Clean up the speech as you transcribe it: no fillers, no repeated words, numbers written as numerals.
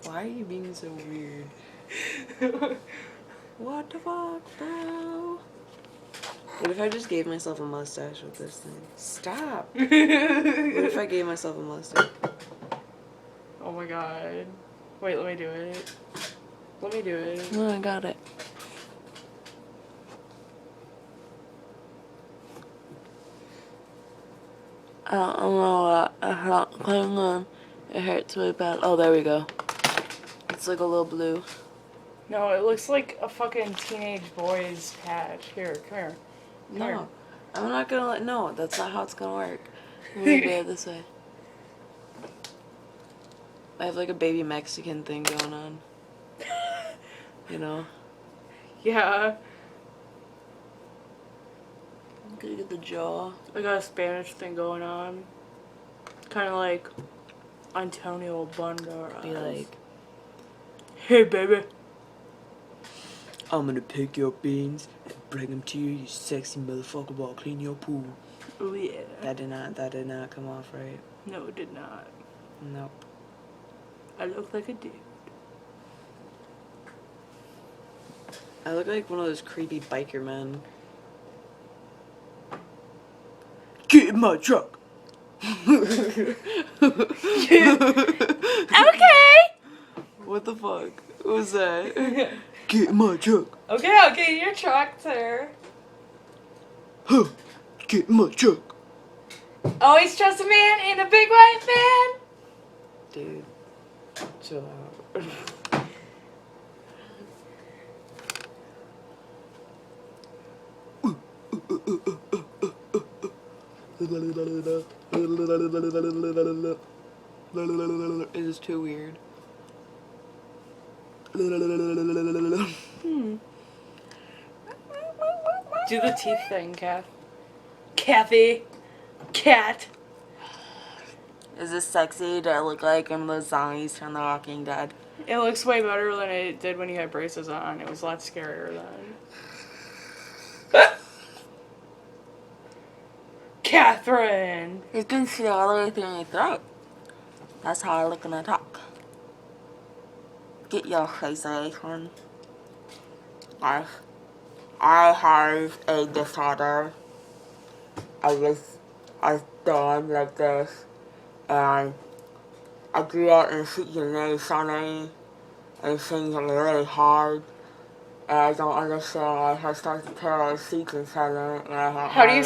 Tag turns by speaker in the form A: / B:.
A: Why are you being so weird? What the fuck, bro? What if I just gave myself a mustache with this thing? Stop. What if I gave myself a mustache?
B: Oh my god. Wait, let me do it. Let me do it.
A: No, I got it. I don't know. I'm not putting on. It hurts really bad. Oh, there we go. It's like a little blue.
B: No, it looks like a fucking teenage boy's patch. Here, come here.
A: No,
B: Here.
A: I'm not gonna let. No, that's not how it's gonna work. I'm gonna do it this way. I have like a baby Mexican thing going on. You know?
B: Yeah.
A: I'm gonna get the jaw.
B: I got a Spanish thing going on. Kind of like Antonio Banderas.
A: Be like,
B: hey, baby.
A: I'm gonna pick your beans and bring them to you, you sexy motherfucker, while I clean your pool.
B: Oh, yeah.
A: That did not come off right.
B: No, it did not.
A: Nope.
B: I look like a dude.
A: I look like one of those creepy biker men. Get in my truck!
B: Okay!
A: What the fuck? What was that? Get in my truck!
B: Okay, I'll get in your truck, sir.
A: Huh! Get in my truck!
B: Always trust a man in a big white van.
A: Dude, chill out. It is too weird.
B: Do the teeth thing, Kath. Kathy. Cat.
A: Is this sexy? Do I look like one of those zombies from The Walking Dead?
B: It looks way better than it did when you had braces on. It was a lot scarier then. Catherine!
A: You can see all the way through my throat. That's how I look when I talk. Get your face away from. I have a disorder. I was born like this, and I grew up in CNA Sunny, and things are really hard, and I don't understand why I started to tear all the seats inside of it, and I have
B: How do you